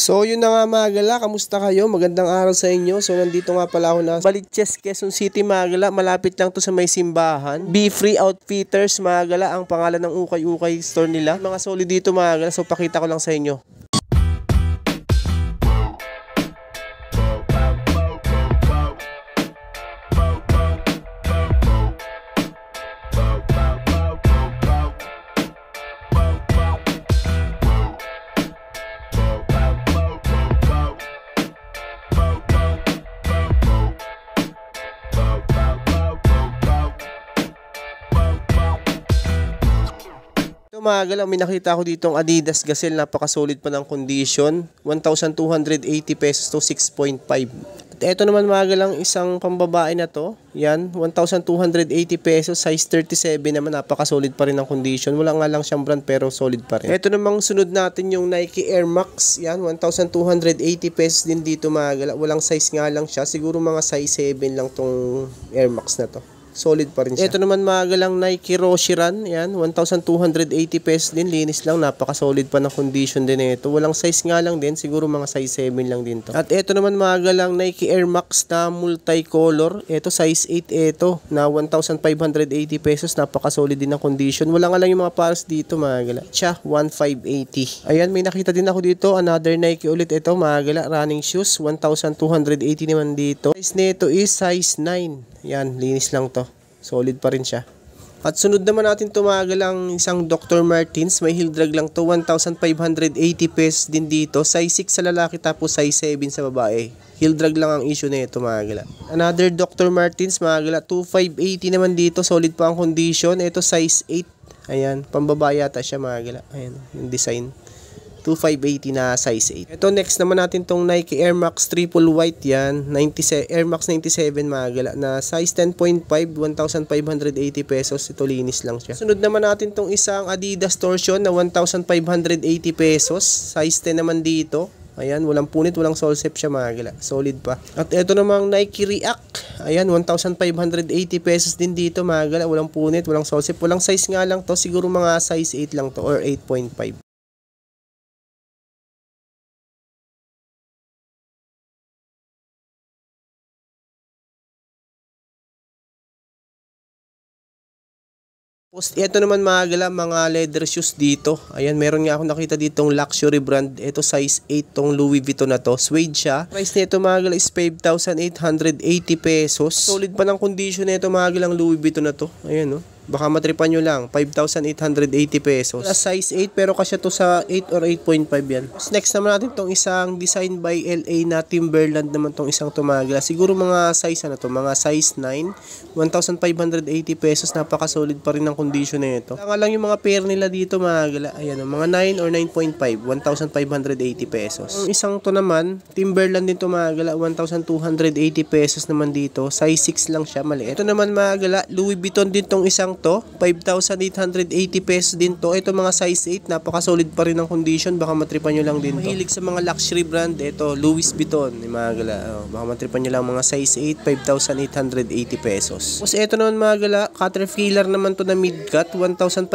So yun na nga mga gala, kamusta kayo? Magandang araw sa inyo. So nandito nga pala ako na Baliches, Quezon City mga gala. Malapit lang to sa may simbahan. Be Free Outfitters mga gala, ang pangalan ng ukay-ukay store nila. Mga solid dito mga gala, so pakita ko lang sa inyo. Mga gala, may nakita ko ditong Adidas Gazelle, napaka-solid pa ng condition. 1,280 pesos to 6.5. At eto naman mga galang isang pambabae na to. Yan, 1,280 pesos, size 37 naman, napaka-solid pa rin ng condition. Wala nga lang siyang brand pero solid pa rin. Eto namang sunod natin yung Nike Air Max. Yan, 1,280 pesos din dito mga gala. Walang size nga lang siya. Siguro mga size 7 lang tong Air Max na to. Solid pa rin siya. Ito naman mga galang Nike Roshe Run. Yan, 1,280 pesos din. Linis lang. Napaka-solid pa ng condition din ito. Walang size nga lang din. Siguro mga size 7 lang din to. At ito naman mga galang Nike Air Max na multicolor. Ito size 8 ito. Na 1,580 pesos. Napaka-solid din ng condition. Wala nga lang yung mga pares dito mga gala. Siya, 1,580. Ayan, may nakita din ako dito. Another Nike ulit ito mga gala. Running shoes. 1,280 naman dito. Size nito is size 9. Yan, linis lang to. Solid pa rin siya. At sunod naman natin tumagalang isang Dr. Martens. May heel drag lang to. 1,580 pesos din dito. Size 6 sa lalaki tapos size 7 sa babae. Heel drag lang ang issue na ito mga gala. Another Dr. Martens mga gala. 2,580 naman dito. Solid pa ang condition. Ito size 8. Ayan. Pambabae yata siya mga gala. Ayan. Yung design. 2,580 na size 8. Ito next naman natin tong Nike Air Max Triple White yan. Air Max 97 mga gala. Na size 10.5, 1,580 pesos. Ito linis lang siya. Sunod naman natin tong isang Adidas Torsion na 1,580 pesos. Size 10 naman dito. Ayan, walang punit, walang sole step siya mga gala. Solid pa. At ito namang Nike React. Ayan, 1,580 pesos din dito mga gala. Walang punit, walang sole step. Walang size nga lang to. Siguro mga size 8 lang to or 8.5. Post, ito naman mga gala, mga leather shoes dito. Ayan, meron nga ako nakita ditong luxury brand. Ito size 8 tong Louis Vuitton na to. Suede siya. Price nito mga gala is 5,880 pesos. Solid pa ng condition nito mga galang Louis Vuitton na to. Ayan oh. Baka matripan nyo lang, 5,880 pesos. Size 8 pero kasya to sa 8 or 8.5 yan. Next naman natin tong isang design by LA na Timberland naman tong isang tumagla. Siguro mga size ano to, mga size 9, 1,580 pesos. Napaka-solid pa rin ng condition na ito. Nga lang yung mga pair nila dito mga gala. Ayan, mga 9 or 9.5, 1,580 pesos. Yung isang to naman, Timberland din to mga gala, 1,280 pesos naman dito. Size 6 lang siya, maliit. Ito naman mga gala, Louis Vuitton din tong isang to, 5,880 pesos din to. Ito mga size 8, napaka-solid pa rin ng condition. Baka matripan nyo lang din to. Mahilig sa mga luxury brand, ito, Louis Vuitton, mga gala. Baka matripan nyo lang mga size 8, 5,880 pesos. Tapos ito naman mga gala, Caterpillar naman to na mid-cut, 1,580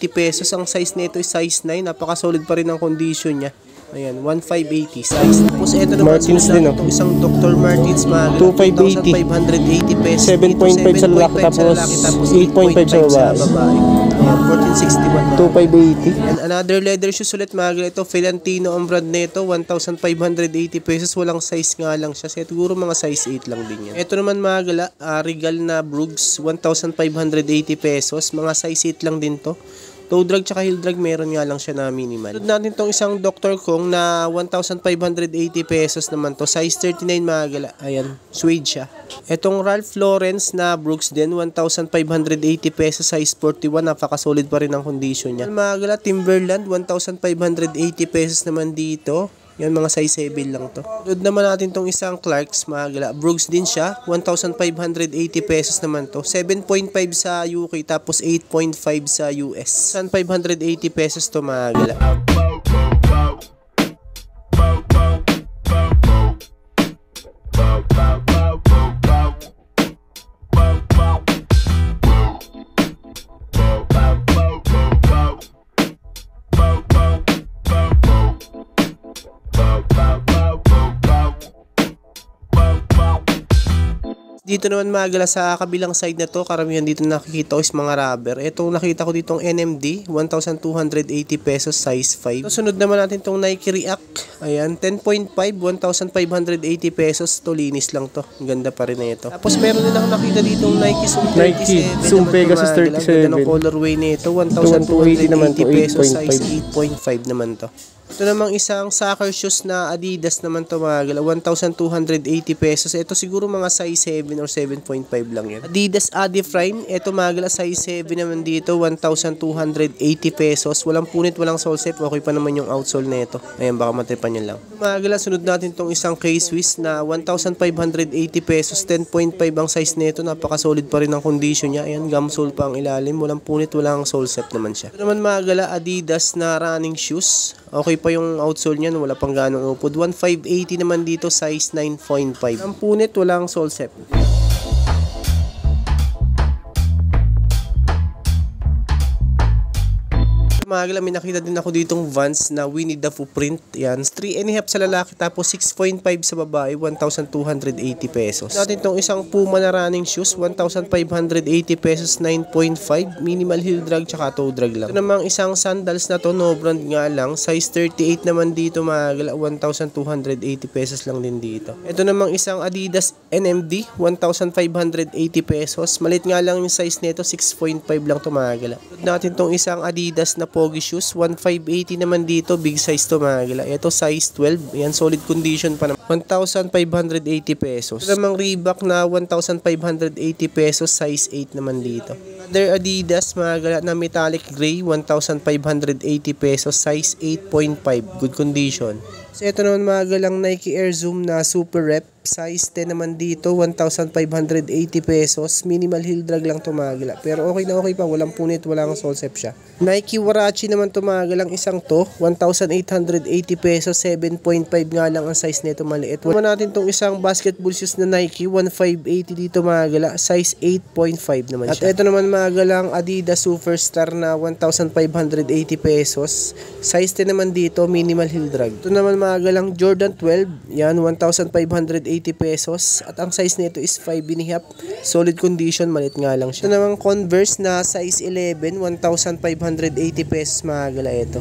pesos. Ang size nito is size 9, napaka-solid pa rin ng condition niya. Ayan, 1,580 size. Tapos ito naman Martens din oh. Isang Dr. Martens mga 2,580 pesos. 7.5 sa lalaki tapos 8.5 sa babae. 1,461. 2,580. And another leather shoes ulit mga ito, Valentino ang brand nito, 1,580 pesos. Walang size nga lang siya. Siguro mga size 8 lang din yan. Ito naman mga gala, Regal na Brooks, 1,580 pesos. Mga size 8 lang din to. Toe drag tsaka heel drag meron nga lang siya na minimal. Sunod natin tong isang Dr. Kong na 1,580 pesos naman to. Size 39 mga gala. Ayan, suede siya. Etong Ralph Lauren na Brooks din, 1,580 pesos. Size 41, napaka-solid pa rin ang condition niya. Mga gala, Timberland, 1,580 pesos naman dito. Yan, mga size 7 lang to. Sunod naman natin tong isang Clarks mga gala. Brooks din siya, 1,580 pesos naman to. 7.5 sa UK tapos 8.5 sa US. 1,580 pesos to mga gala. Dito naman magala sa kabilang side na to, karamihan dito nakikita ko is mga rubber. Itong nakita ko ditong NMD, 1,280 pesos, size 5. So, sunod naman natin itong Nike React. Ayan, 10.5, 1,580 pesos. To linis lang to. Ang ganda pa rin na ito. Tapos meron din ako nakita ditong Nike Zoom 37. Nike Zoom Pegasus 37. Ganda ng colorway nito, 1,280 pesos, size 8.5 naman to. Ito namang isang soccer shoes na Adidas naman to mga gala, 1,280 pesos. Ito siguro mga size 7 or 7.5 lang yan. Adidas Adiframe, ito mga gala, size 7 naman dito, 1,280 pesos. Walang punit, walang sole set. Okay pa naman yung outsole na ito. Ayan, baka matripan nyo lang. Mga gala, sunod natin tong isang K-Swiss na 1,580 pesos, 10.5 ang size nito. Napaka-solid pa rin ang condition niya. Ayan, gum sole pa ang ilalim. Walang punit, walang sole set naman siya. Ito naman mga gala, Adidas na running shoes. Okay pa yung outsole niyan, wala pang ganong upod. 1,580 naman dito, size 9.5. Ang punit, walang sole set. Mga gala, may nakita din ako ditong Vans na Winnie the Pooh print. Yan, 3.5 sa lalaki tapos 6.5 sa babae, 1,280 pesos. Natin itong isang Puma na running shoes, 1,580 pesos, 9.5. Minimal heel drag tsaka toe drag lang. Ito namang isang sandals na to, no brand nga lang. Size 38 naman dito mga gala, 1,280 pesos lang din dito. Ito namang isang Adidas NMD, 1,580 pesos. Malit nga lang yung size nito, 6.5 lang to mga gala. Natin itong isang Adidas na Pogi shoes, 1,580 naman dito, big size to mga gala. Ito size 12, yan, solid condition pa naman, 1,580 pesos. Ito namang Reebok na 1,580 pesos, size 8 naman dito. Other Adidas mga gala na metallic gray, 1,580 pesos, size 8.5, good condition. So ito naman mga galang Nike Air Zoom na Super Rep, size 10 naman dito, 1,580 pesos. Minimal heel drag lang to mga gala, pero okay na okay pa, walang punit, walang sole set siya. Nike Warachi naman to mga galang, isang to, 1,880 pesos, 7.5 nga lang ang size nito, maliit. Naman natin tong isang basketball shoes na Nike, 1,580 dito mga gala, size 8.5 naman siya. At ito naman mga galang Adidas Superstar na 1,580 pesos, size 10 naman dito, minimal heel drag. Ito naman mga galang Jordan 12, yan, 1,580 pesos at ang size nito is 5.5, solid condition, malit nga lang siya. Ito namang Converse na size 11, 1,580 pesos mga gala ito.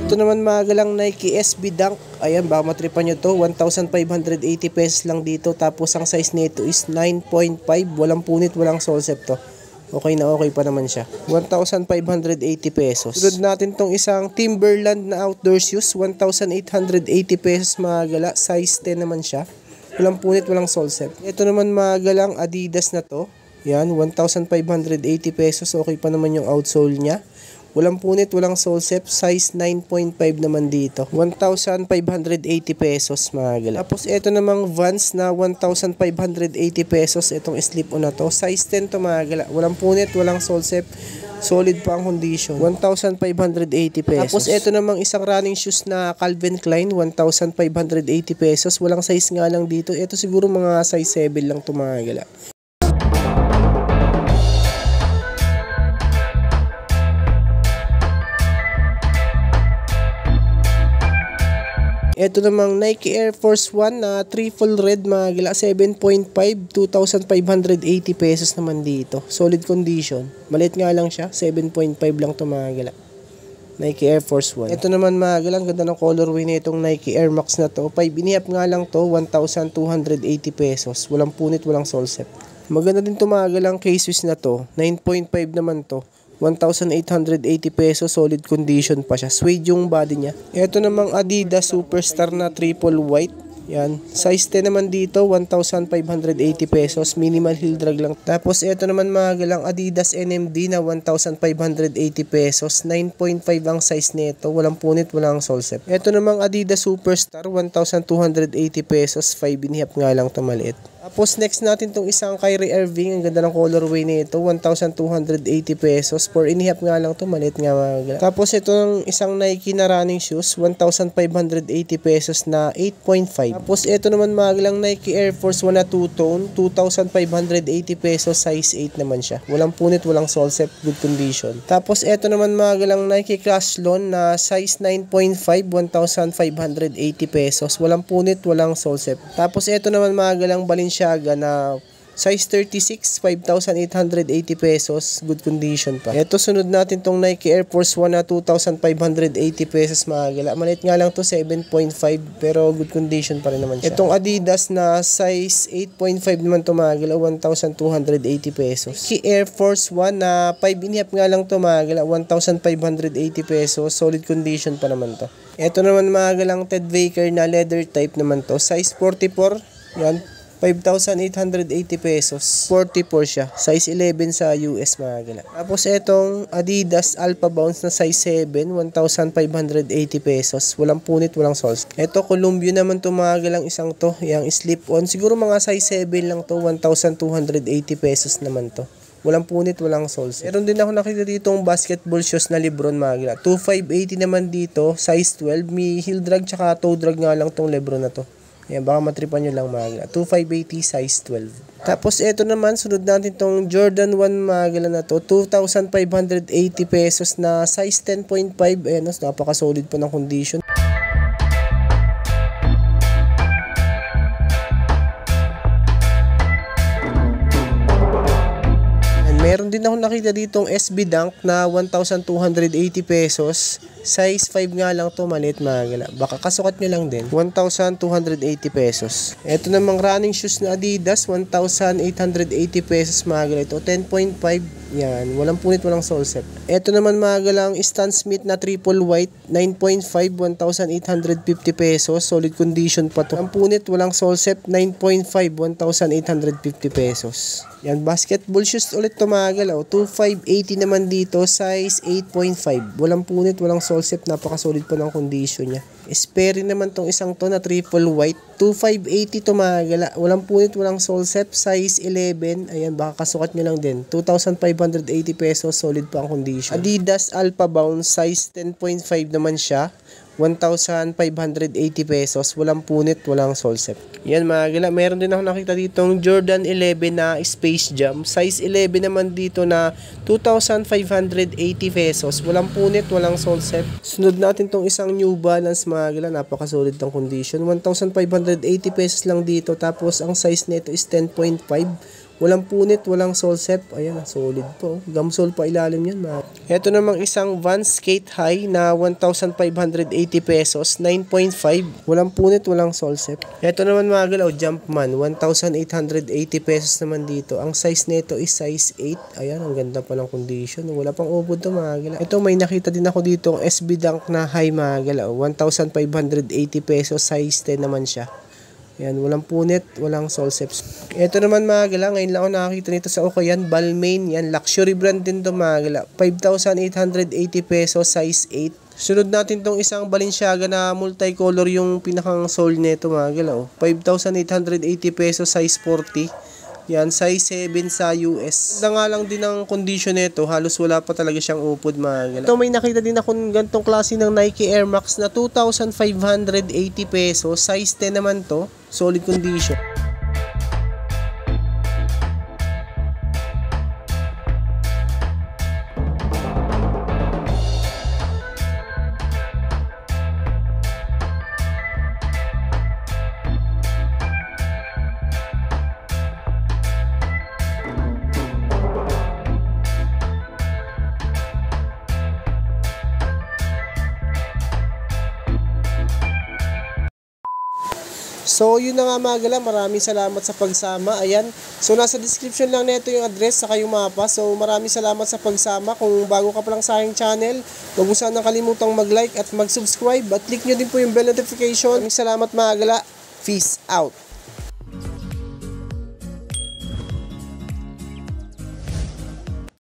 Ito naman mga galang Nike SB Dunk. Ayan, baka matripan nyo to. 1,580 pesos lang dito. Tapos ang size nito is 9.5. Walang punit, walang sole set to. Okay na okay pa naman siya. 1,580 pesos. Sunod natin tong isang Timberland na outdoor shoes. 1,880 pesos mga gala. Size 10 naman siya. Walang punit, walang sole set. Ito naman mga galang Adidas na to. Yan, 1,580 pesos. Okay pa naman yung outsole niya. Walang punit, walang sole set, size 9.5 naman dito. 1,580 pesos mga gala. Tapos ito namang Vans na 1,580 pesos. Itong slip-on na to. Size 10 to mga gala. Walang punit, walang sole set. Solid pa ang condition. 1,580 pesos. Tapos ito namang isang running shoes na Calvin Klein. 1,580 pesos. Walang size nga lang dito. Ito siguro mga size 7 lang to mga gala. Ito namang Nike Air Force 1 na triple red mga gala, 7.5, 2,580 pesos naman dito. Solid condition. Maliit nga lang siya, 7.5 lang to mga gala. Nike Air Force 1. Ito naman mga gala, ang ganda ng colorway na itong Nike Air Max na to. 5.5 nga lang to, 1,280 pesos. Walang punit, walang sole set. Maganda din to mga galang K-Swiss na to. 9.5 naman to. 1,880 pesos, solid condition pa siya. Suede yung body niya. Ito namang Adidas Superstar na triple white. Yan. Size 10 naman dito, 1,580 pesos. Minimal heel drag lang. Tapos ito naman mga galang Adidas NMD na 1,580 pesos. 9.5 ang size nito. Walang punit, walang sole set. Ito namang Adidas Superstar, 1,280 pesos. 5.5 nga lang ito maliit. Tapos next natin tong isang Kyrie Irving. Ang ganda ng colorway nito, 1,280 pesos. 4.5 nga lang ito, maliit nga mga galang. Tapos ito ng isang Nike na running shoes, 1,580 pesos na 8.5. Tapos ito naman mga galang Nike Air Force 1 na 2-tone, 2,580 pesos, size 8 naman siya. Walang punit, walang sole set, good condition. Tapos ito naman mga galang Nike Crash Lon na size 9.5, 1,580 pesos. Walang punit, walang sole set. Tapos ito naman mga galang Balenciaga na size 36, 5,880 pesos, good condition pa. Ito sunod natin tong Nike Air Force 1 na 2,580 pesos mga gala. Maliit nga lang to, 7.5, pero good condition pa rin naman siya. Itong Adidas na size 8.5 naman to mga gala, 1,280 pesos. Nike Air Force 1 na 5.5 nga lang to mga gala, 1,580 pesos, solid condition pa naman to. Ito naman mga galang Ted Baker na leather type naman to, size 44, yan, 5,880 pesos. 44 siya. Size 11 sa US mga gala. Tapos itong Adidas Alpha Bounce na size 7, 1,580 pesos. Walang punit, walang soles. Ito Columbia naman to mga galang isang to. Yang slip-on. Siguro mga size 7 lang to. 1,280 pesos naman to. Walang punit, walang soles. Meron din ako nakita ditong basketball shoes na Lebron mga gala. 2,580 naman dito. Size 12. May heel drag tsaka toe drag nga lang tong Lebron na to. Ayan, baka matripan nyo lang mga 2,580 size 12. Tapos ito naman, sunod natin tong Jordan 1 mga gala na to, 2,580 pesos na size 10.5. Ayan, napaka-solid po ng condition. Meron din ako nakita ditong SB Dunk na 1,280 pesos. Size 5 nga lang to, maliit mga gala. Baka kasukat nyo lang din. 1,280 pesos. Ito namang running shoes na Adidas, 1,880 pesos mga gala. Ito 10.5. Yan, walang punit, walang sole set. Ito naman mga galang Stan Smith na triple white, 9.5, 1,850 pesos. Solid condition pa to. Walang punit, walang sole set, 9.5, 1,850 pesos. Yan, basketball shoes ulit to mga galaw. 2,580 naman dito, size 8.5. Walang punit, walang sole set, napaka-solid pa ng condition niya. Sperry naman tong isang to na triple white, 2,580 to mga gala. Walang punit, walang sole set, size 11. Ayan, baka kasukat nyo lang din. 2,580 pesos, solid pa ang condition. Adidas Alpha Bounce, size 10.5 naman siya. 1,580 pesos, walang punit, walang sole set. Yan mga gala, meron din ako nakita ditong Jordan 11 na Space Jam. Size 11 naman dito na 2,580 pesos, walang punit, walang sole set. Sunod natin tong isang New Balance mga gala, napaka-solid ng condition. 1,580 pesos lang dito, tapos ang size nito is 10.5. Walang punit, walang sole set. Ayan, solid po. Gamsol pa ilalim yan. Ito namang isang Vans Skate High na 1,580 pesos, 9.5. Walang punit, walang sole set. Ito naman mga galaw, Jumpman, 1,880 pesos naman dito. Ang size nito is size 8. Ayan, ang ganda pa ng condition. Wala pang ubod to mga galaw. Ito, may nakita din ako dito ang SB Dunk na high mga galaw. 1,580 pesos, size 10 naman siya. Yan, walang punit, walang sole set. Ito naman mga gala, ngayon lang ako nakakita nito sa Okayan, Balmain. Yan, luxury brand din to mga gala. 5,880 pesos, size 8. Sunod natin tong isang Balenciaga na multicolor yung pinakang sole nito mga gala. 5,880 pesos, size 40. Yan, size 7 sa US. Ganda nga lang din ang condition nito. Halos wala pa talaga siyang upod mga gala. Ito, may nakita din ako ganitong klase ng Nike Air Max na 2,580 pesos. Size 10 naman to. Solid condition. So, yun na nga mga gala. Maraming salamat sa pagsama. Ayan. So, nasa description lang nito yung address saka yung mapa. So, maraming salamat sa pagsama. Kung bago ka pa lang sa aking channel, huwag mo sanang kalimutang mag-like at mag-subscribe. At click nyo din po yung bell notification. Maraming salamat mga gala. Peace out.